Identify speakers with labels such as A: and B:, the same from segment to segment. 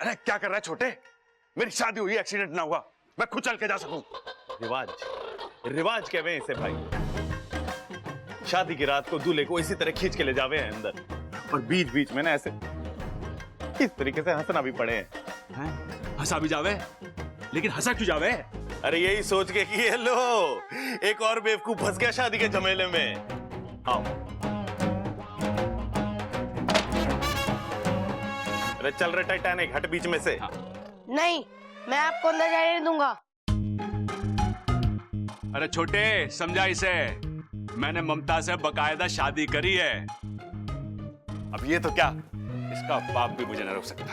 A: अरे क्या कर रहा है छोटे? मेरी शादी हुई, एक्सीडेंट ना हुआ, मैं खुद चल के जा सकूं।
B: रिवाज, रिवाज कहवे इसे भाई। शादी की रात को दूल्हे को इसी तरह खींच के ले जावे हैं अंदर, और बीच बीच में ना ऐसे इस तरीके से हंसना भी पड़े हैं।
A: हंसा भी जावे, लेकिन हंसा क्यों जावे?
B: अरे यही सोच के कि ये लो एक और बेवकूफ फंस गया शादी के झमेले में। आओ। अरे चल रहे टाइटैनिक, हट बीच में से।
C: नहीं, मैं आपको अंदर जाने नहीं दूंगा।
A: अरे छोटे, समझा इसे, मैंने ममता से बकायदा शादी करी है। अब ये तो क्या, इसका बाप भी मुझे न रोक सकता।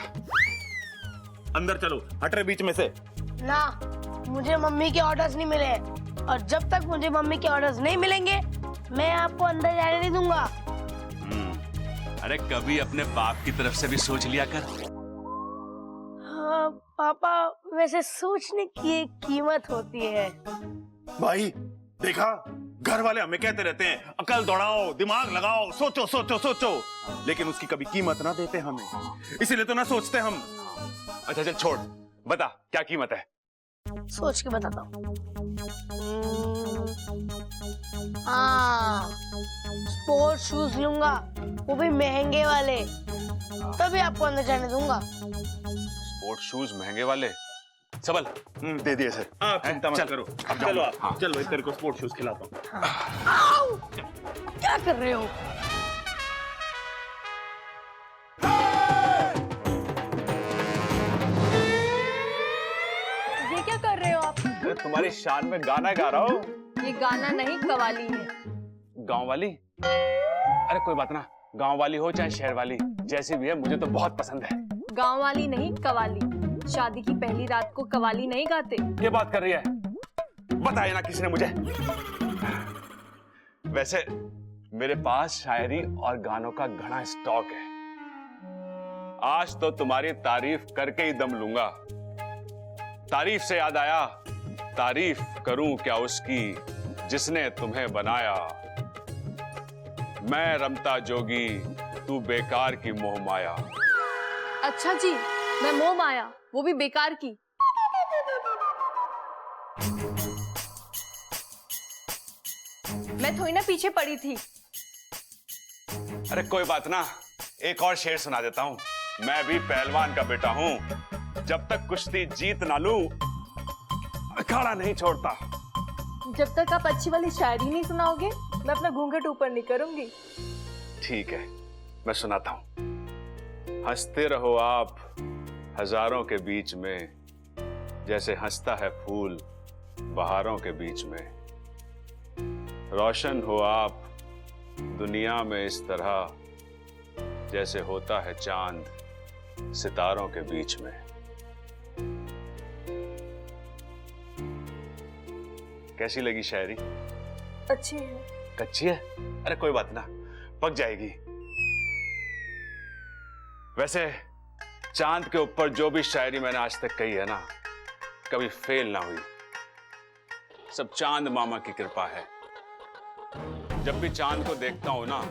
B: अंदर चलो, हट रहे बीच में से।
C: ना, मुझे मम्मी के ऑर्डर्स नहीं मिले, और जब तक मुझे मम्मी के ऑर्डर्स नहीं मिलेंगे मैं आपको अंदर जाने नहीं दूंगा।
A: अरे कभी अपने बाप की तरफ से भी सोच लिया कर।
C: हाँ पापा, वैसे सोचने की एक कीमत होती है।
B: भाई देखा, घर वाले हमें कहते रहते हैं अकल दौड़ाओ, दिमाग लगाओ, सोचो सोचो सोचो, लेकिन उसकी कभी कीमत ना देते हमें, इसीलिए तो ना सोचते हम।
A: अच्छा चल छोड़, बता क्या कीमत है?
C: सोच के बताता हूँ। हाँ, स्पोर्ट शूज लूंगा, वो भी महंगे वाले, तभी आपको अंदर जाने दूंगा।
A: स्पोर्ट शूज महंगे वाले? सबल दे दिए सर।
B: आप चिंता मत करो, चलो आप।
A: हाँ।
B: चलो तेरे को स्पोर्ट शूज खिलाता हूँ।
C: आओ! क्या कर रहे हो?
D: ये क्या कर रहे हो आप?
A: अरे तुम्हारी शान में गाना गा रहा हूँ।
D: ये गाना नहीं, कवाली है।
A: गांव वाली? अरे कोई बात ना, गांव वाली हो चाहे शहर वाली, जैसी भी है मुझे तो बहुत पसंद है।
D: गांव वाली नहीं, कवाली। शादी की पहली रात को कवाली नहीं गाते।
A: ये बात कर रही है? बताया ना किसी ने मुझे। वैसे मेरे पास शायरी और गानों का घना स्टॉक है। आज तो तुम्हारी तारीफ करके ही दम लूंगा। तारीफ से याद आया, तारीफ करूं क्या उसकी जिसने तुम्हें बनाया। मैं रमता जोगी, तू बेकार की मोह माया।
D: अच्छा जी, मैं मोह माया, वो भी बेकार की। मैं थोड़ी ना पीछे पड़ी थी।
A: अरे कोई बात ना, एक और शेर सुना देता हूं। मैं भी पहलवान का बेटा हूं, जब तक कुश्ती जीत ना लूं अखाड़ा नहीं छोड़ता।
D: जब तक आप अच्छी वाली शायरी नहीं सुनाओगे मैं अपना घूंघट ऊपर नहीं करूंगी।
A: ठीक है, मैं सुनाता हूं। हंसते रहो आप हजारों के बीच में, जैसे हंसता है फूल बहारों के बीच में। रोशन हो आप दुनिया में इस तरह, जैसे होता है चांद सितारों के बीच में। कैसी लगी शायरी?
D: अच्छी है।
A: कच्ची है? अरे कोई बात ना, पक जाएगी। वैसे चांद के ऊपर जो भी शायरी मैंने आज तक कही है ना, कभी फेल ना हुई। सब चांद मामा की कृपा है। जब भी चांद को देखता हूं ना,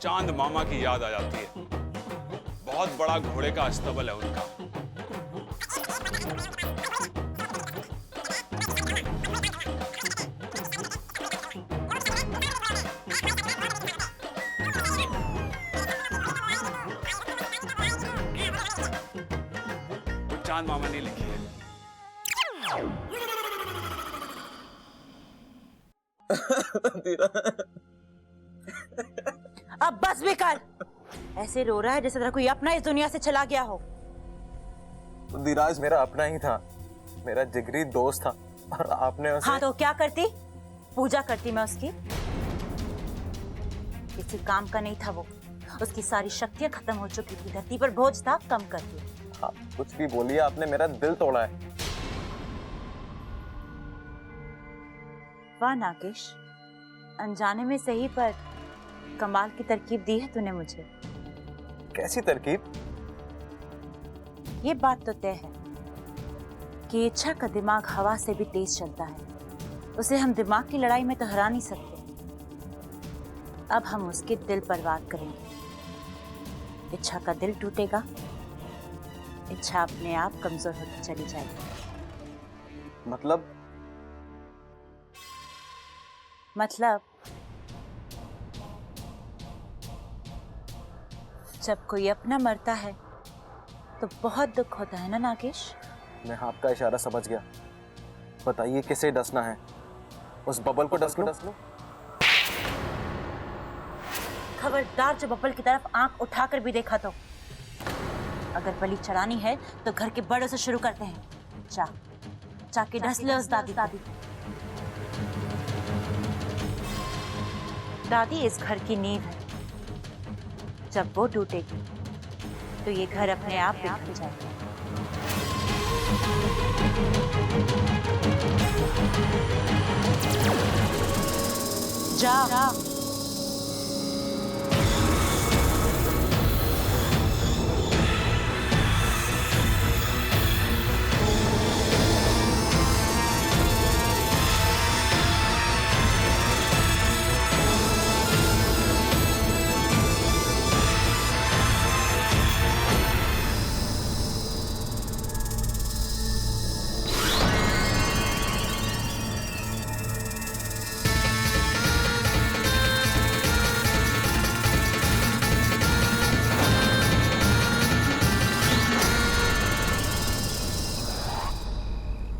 A: चांद मामा की याद आ जाती है। बहुत बड़ा घोड़े का अस्तबल है उनका। चांद मामा ने लिखी है।
E: अब बस भी कर। ऐसे रो रहा है जैसे तेरा कोई अपना इस दुनिया से चला गया हो।
F: धीराज मेरा अपना ही था, मेरा जिगरी दोस्त था, और आपने उसे...
E: हाँ तो क्या करती? पूजा करती मैं उसकी। किसी काम का नहीं था वो, उसकी सारी शक्तियां खत्म हो चुकी थी, धरती पर बोझ था, कम कर दिया।
F: आप कुछ भी बोलिए, आपने मेरा दिल तोड़ा है।
E: वाह नागेश, अनजाने में सही पर कमाल की तरकीब दी है तूने मुझे।
F: कैसी तरकीब?
E: ये बात तो तय है कि इच्छा का दिमाग हवा से भी तेज चलता है, उसे हम दिमाग की लड़ाई में तो हरा नहीं सकते। अब हम उसके दिल पर वार करेंगे। इच्छा का दिल टूटेगा इच्छा अपने आप कमजोर होती चली जाएगी। मतलब जब कोई अपना मरता है तो बहुत दुख होता है ना नागेश।
F: मैं आपका इशारा समझ गया। बताइए किसे डसना है? उस बबल को डस लो।
E: खबरदार जो बबल की तरफ आंख उठाकर भी देखा तो। अगर बलि चढ़ानी है तो घर के बड़ों से शुरू करते हैं। जाके डस ले उस दादी। दादी इस घर की नींव है। जब वो टूटेगी तो ये घर अपने आप बिखर जाएगा। जा।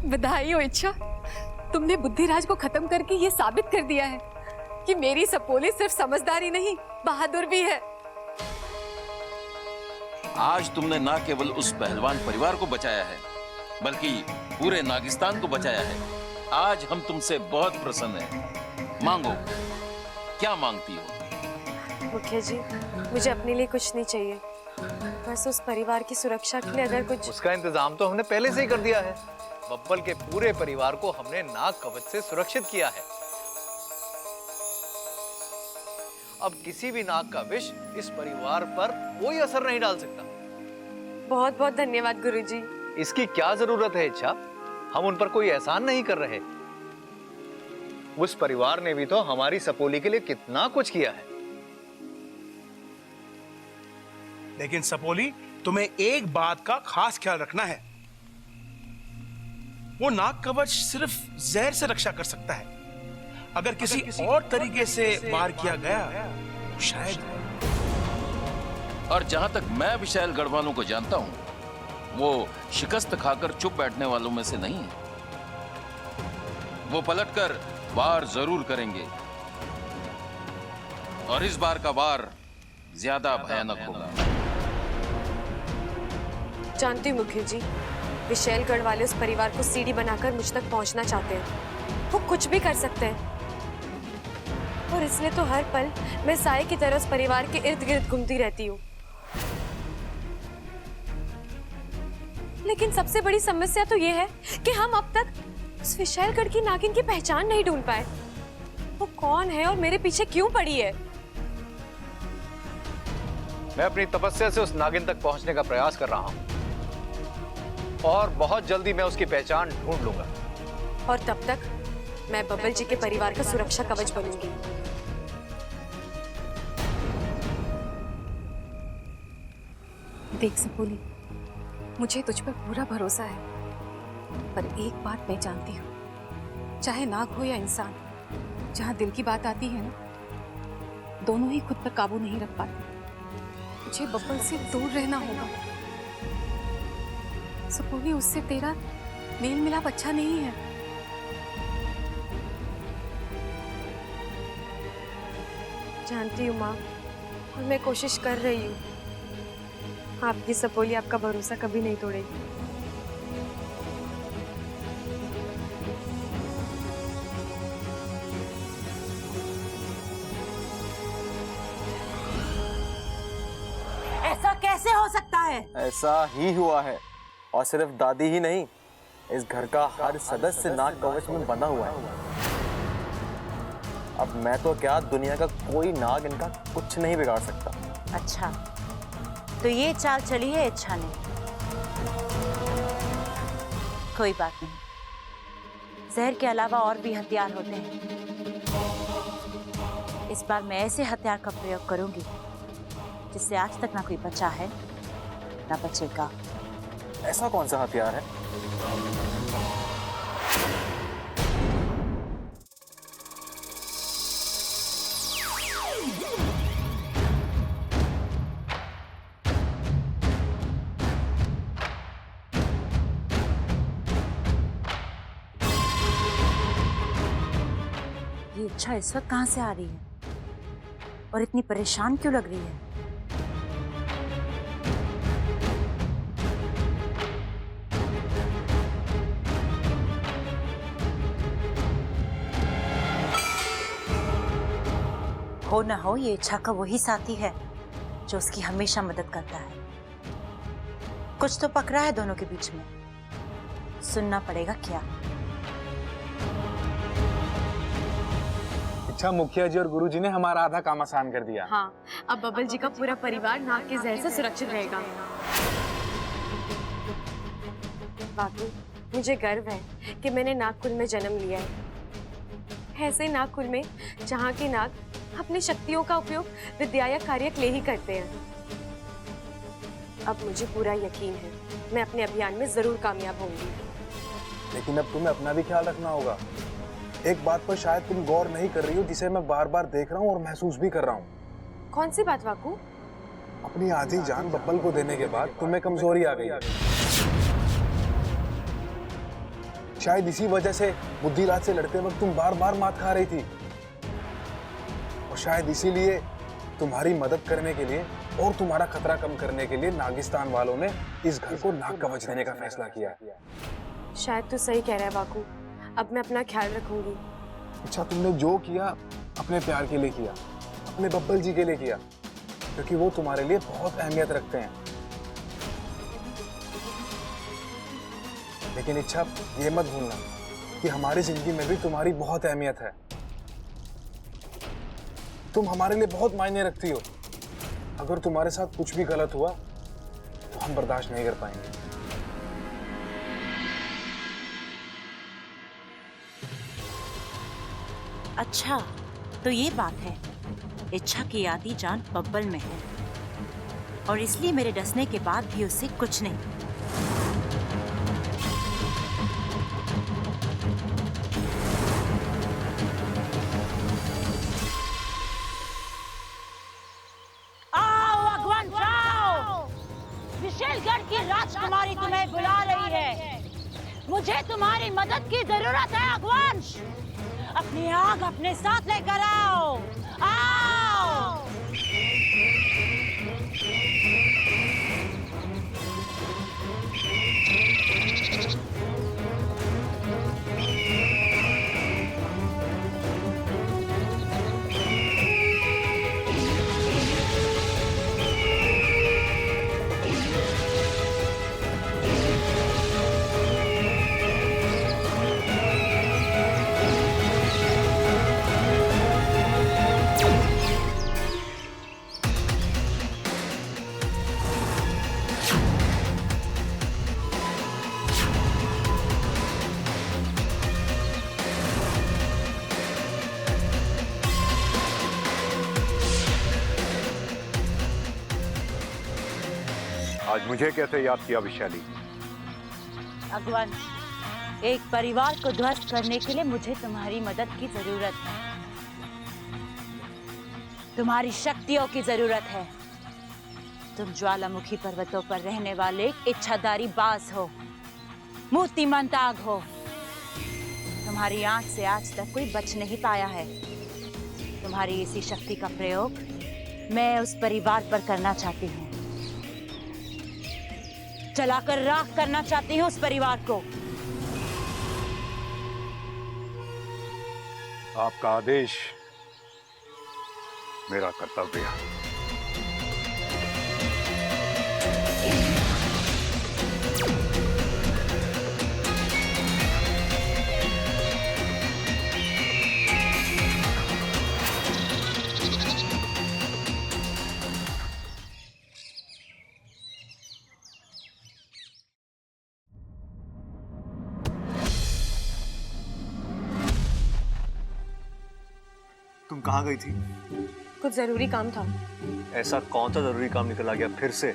D: बधाई हो इच्छा, तुमने बुद्धिराज को खत्म करके ये साबित कर दिया है कि मेरी सपोली सिर्फ समझदार ही नहीं, बहादुर भी है।
G: आज तुमने ना केवल उस पहलवान परिवार को बचाया है बल्कि पूरे नागिस्तान को बचाया है। आज हम तुमसे बहुत प्रसन्न हैं। मांगो, क्या मांगती हो?
H: मुखिया जी, मुझे अपने लिए कुछ नहीं चाहिए, बस उस परिवार की सुरक्षा के लिए अगर कुछ।
I: उसका इंतजाम तो हमने पहले से ही कर दिया है। बब्बल के पूरे परिवार को हमने नाग कवच से सुरक्षित किया है। अब किसी भी नाग का विष इस परिवार पर कोई असर नहीं डाल सकता।
H: बहुत बहुत धन्यवाद गुरुजी।
I: इसकी क्या जरूरत है इच्छा? हम उन पर कोई एहसान नहीं कर रहे। उस परिवार ने भी तो हमारी सपोली के लिए कितना कुछ किया है।
J: लेकिन सपोली, तुम्हें एक बात का खास ख्याल रखना है। वो नाग कवच सिर्फ जहर से रक्षा कर सकता है। अगर किसी और तरीके से वार किया गया तो शायद।
G: और जहां तक मैं विशाल गढ़वालों को जानता हूं, वो शिकस्त खाकर चुप बैठने वालों में से नहीं है। वो पलटकर वार जरूर करेंगे और इस बार का वार ज्यादा भयानक होगा।
H: जानती हूँ मुखिया जी, विशैलगढ़ वाले उस परिवार को सीढ़ी बनाकर मुझ तक पहुंचना चाहते हैं। वो कुछ भी कर सकते हैं और इसलिए तो हर पल मैं साए की तरह उस परिवार के इर्द गिर्द घूमती रहती हूँ। लेकिन सबसे बड़ी समस्या तो ये है कि हम अब तक उस विशैलगढ़ की नागिन की पहचान नहीं ढूंढ पाए। वो कौन है और मेरे पीछे क्यों पड़ी है?
I: मैं अपनी तपस्या से उस नागिन तक पहुंचने का प्रयास कर रहा हूं और बहुत जल्दी मैं उसकी पहचान ढूंढ लूंगा।
H: और तब तक मैं बब्बल जी के परिवार का सुरक्षा कवच बनूंगी।
D: देख सपोली, मुझे तुझ पर पूरा भरोसा है, पर एक बात मैं जानती हूँ, चाहे नाग हो या इंसान, जहाँ दिल की बात आती है ना, दोनों ही खुद पर काबू नहीं रख पाते। मुझे बब्बल से दूर रहना होगा। सपोली, उससे तेरा मेल मिलाप अच्छा नहीं है।
H: जानती हूँ माँ, और मैं कोशिश कर रही हूँ। आपकी सपोली आपका भरोसा कभी नहीं तोड़ेगी।
E: ऐसा कैसे हो सकता है?
F: ऐसा ही हुआ है, और सिर्फ दादी ही नहीं, इस घर का हर सदस्य नाग कवच में बंधा हुआ है। अब मैं तो क्या, दुनिया का कोई नाग इनका कुछ नहीं बिगाड़ सकता।
E: अच्छा, तो ये चाल चली है इच्छा ने। कोई बात नहीं, जहर के अलावा और भी हथियार होते हैं। इस बार मैं ऐसे हथियार का प्रयोग करूंगी जिससे आज तक ना कोई बचा है ना बचेगा।
F: ऐसा कौन सा हथियार है?
E: ये इच्छा इस वक्त कहाँ से आ रही है और इतनी परेशान क्यों लग रही है? हो ना हो, ये इच्छा का वही साथी है जो उसकी हमेशा मदद करता है। कुछ तो पकड़ा है दोनों के बीच में, सुनना पड़ेगा क्या।
F: अच्छा, मुखिया जी और गुरुजी ने हमारा आधा काम आसान कर दिया।
H: हाँ, अब बबल जी का पूरा परिवार नाग के जहर से सुरक्षित रहेगा। बाबू, मुझे गर्व है कि मैंने नागकुल में जन्म लिया है। ऐसे नागकुल में जहाँ के नाग अपनी शक्तियों का उपयोग विद्या या कार्य के लिए ही करते हैं। अब मुझे पूरा यकीन है मैं अपने अभियान में जरूर कामयाब होंगी।
F: लेकिन अब तुम्हें अपना भी ख्याल रखना होगा। एक बात पर शायद तुम गौर नहीं कर रही हो, जिसे मैं बार बार देख रहा हूँ और महसूस भी कर रहा हूँ।
H: कौन सी बात वाकू?
F: अपनी आधी जान बब्बल को देने के बाद तुम्हें कमजोरी आ गई। शायद इसी वजह से बुद्धिराज से लड़ते वक्त तुम बार बार मात खा रही थी, और शायद इसीलिए तुम्हारी मदद करने के लिए और तुम्हारा खतरा कम करने के लिए नागिस्तान वालों ने इस घर को नाग कवच देने का फैसला किया।
H: शायद तू सही कह रहा है बाकू, अब मैं अपना ख्याल रखूंगी।
F: अच्छा, तुमने जो किया अपने प्यार के लिए किया, अपने बब्बल जी के लिए किया, क्योंकि वो तुम्हारे लिए बहुत अहमियत रखते हैं। लेकिन इच्छा, ये मत भूलना कि हमारी जिंदगी में भी तुम्हारी बहुत अहमियत है। तुम हमारे लिए बहुत मायने रखती हो। अगर तुम्हारे साथ कुछ भी गलत हुआ तो हम बर्दाश्त नहीं कर पाएंगे।
E: अच्छा, तो ये बात है। इच्छा की आधी जान बब्बल में है और इसलिए मेरे डसने के बाद भी उससे कुछ नहीं।
K: आओ अगवान, जाओ। विशेलगढ़ की राजकुमारी तुम्हें बुला रही है। मुझे तुम्हारी मदद की जरूरत है अगवांश। अपनी आग अपने साथ लेकर आओ। आओ।
L: आज मुझे कैसे याद किया विशाली?
K: अगवान, एक परिवार को ध्वस्त करने के लिए मुझे तुम्हारी मदद की जरूरत है। तुम्हारी शक्तियों की जरूरत है। तुम ज्वालामुखी पर्वतों पर रहने वाले एक इच्छाधारी बाज हो, मूर्तिमंत आग हो। तुम्हारी आंच से आज तक कोई बच नहीं पाया है। तुम्हारी इसी शक्ति का प्रयोग मैं उस परिवार पर करना चाहती हूँ। जलाकर राख करना चाहती हूँ उस परिवार को।
L: आपका आदेश मेरा कर्तव्य है।
B: तुम कहाँ गई थी?
H: कुछ जरूरी काम था।
B: ऐसा कौन सा जरूरी काम निकल आ गया फिर से?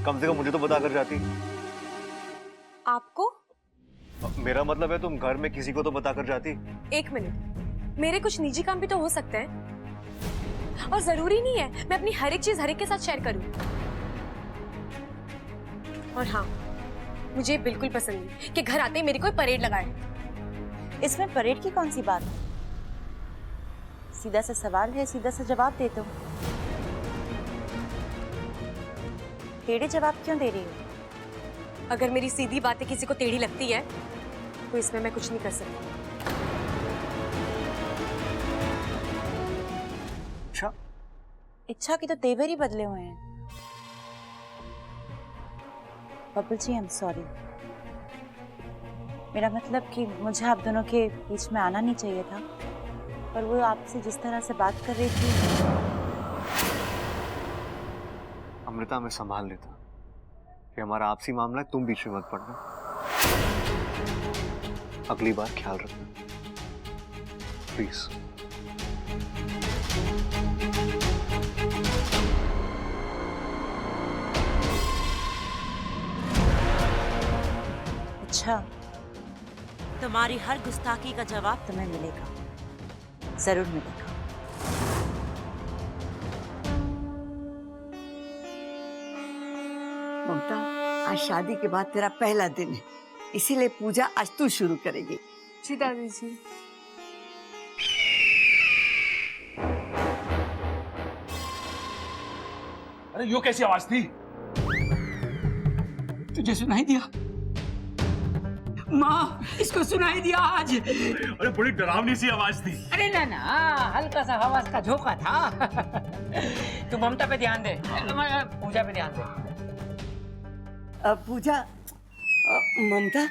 B: कम से कम मुझे तो बता कर जाती।
I: मेरा मतलब है तुम घर में किसी को तो बताकर जाती।
H: एक मिनट, मेरे कुछ निजी काम भी तो हो सकते हैं और जरूरी नहीं है मैं अपनी हर एक चीज हर एक के साथ शेयर करूं। और हाँ, मुझे बिल्कुल पसंद नहीं कि घर आते ही मेरी कोई परेड लगाए।
E: इसमें परेड की कौन सी बात है? सीधा सा सवाल है, सीधा सा जवाब दे दो। टेढ़े जवाब क्यों दे रही हो?
H: अगर मेरी सीधी बातें किसी को टेढ़ी लगती है तो इसमें मैं कुछ नहीं कर सकती।
I: अच्छा,
E: इच्छा की तो तेवर ही बदले हुए हैं। Bubble ji, I am sorry. मेरा मतलब कि मुझे आप दोनों के बीच में आना नहीं चाहिए था, पर वो आपसे जिस तरह से बात कर रही थी।
I: अमृता, मैं संभाल लेता। ये हमारा आपसी मामला है, तुम बीच में मत पड़ना। अगली बार ख्याल रखना प्लीज।
E: अच्छा, तुम्हारी हर गुस्ताखी का जवाब तुम्हें मिलेगा, जरूर मिलेगा।
M: ममता, आज शादी के बाद तेरा पहला दिन है, इसीलिए पूजा आज तू शुरू करेगी।
H: जी दादी जी।
J: अरे यो कैसी आवाज थी?
N: तुझे सुनाई दिया? माँ, इसको सुनाई दिया आज।
B: अरे बड़ी डरावनी सी आवाज थी।
N: अरे ना ना, हल्का सा आवाज का झोंका था। तू ममता पे ध्यान दे, पूजा पे ध्यान दे।
M: पूजा, ममता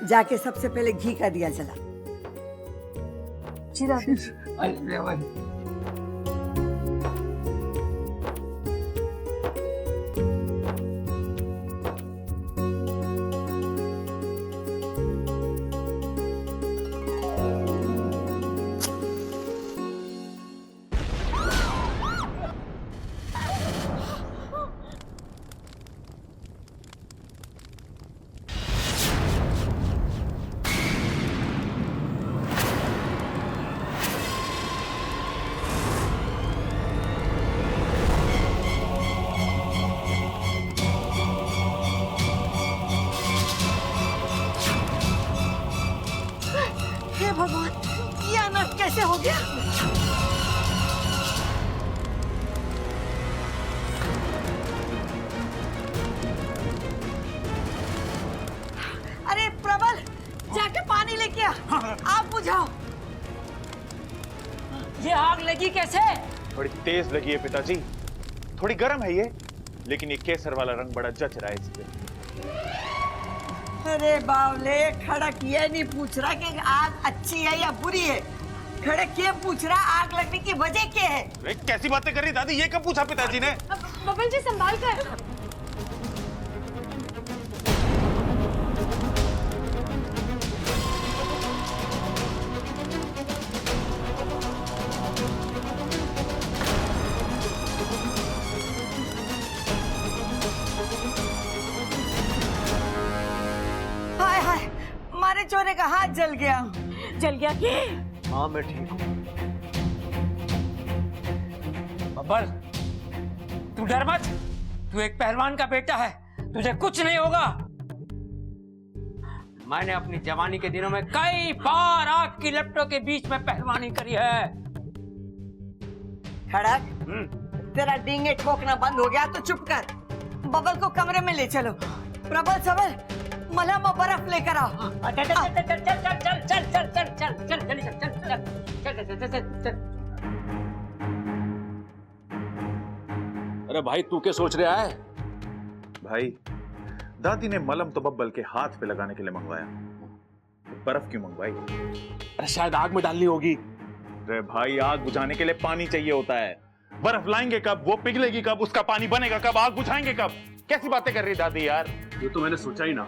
M: जाके सबसे पहले घी का दिया जला।
H: जी दादी।
M: भगवान, ये अनर्थ कैसे हो गया? अरे प्रबल, जाके पानी लेके आ। आग बुझाओ।
N: ये आग लगी कैसे?
B: बड़ी तेज लगी है पिताजी, थोड़ी गर्म है ये, लेकिन ये केसर वाला रंग बड़ा जच रहा है इस पे।
M: अरे बावले, खड़क ये नहीं पूछ रहा कि आग अच्छी है या बुरी है, खड़क ये पूछ रहा आग लगने की वजह क्या है।
B: अरे कैसी बातें कर रही दादी, ये कब पूछा पिताजी ने?
H: बबल जी संभाल कर।
M: हाय हाय, मारे चोरे का हाथ जल गया। जल गया कि?
I: हाँ मैं ठीक हूँ।
N: बब्बर, तू डर मत, तू एक पहलवान का बेटा है, तुझे कुछ नहीं होगा। मैंने अपनी जवानी के दिनों में कई बार आग की लपटों के बीच में पहलवानी करी है।
M: खड़क, तेरा डींगे ठोकना बंद हो गया तो चुप कर। बबल को कमरे में ले चलो। प्रबल सबल, मलहम और बर्फ लेकर आओ।
N: चल चल चल चल चल चल चल चल चल चल चल चल चल चल चल चल चल।
A: अरे भाई, तू क्या सोच रहा है?
B: भाई, दादी ने मलहम तो बब्बल के हाथ पे लगाने के लिए मंगवाया, बर्फ क्यों मंगवाई?
A: अरे शायद आग में डालनी होगी।
B: अरे भाई, आग बुझाने के लिए पानी चाहिए होता है। बर्फ लाएंगे कब, वो पिघलेगी कब, उसका पानी बनेगा कब, आग बुझाएंगे कब? कैसी बातें कर रही दादी यार।
A: ये तो मैंने सोचा ही ना।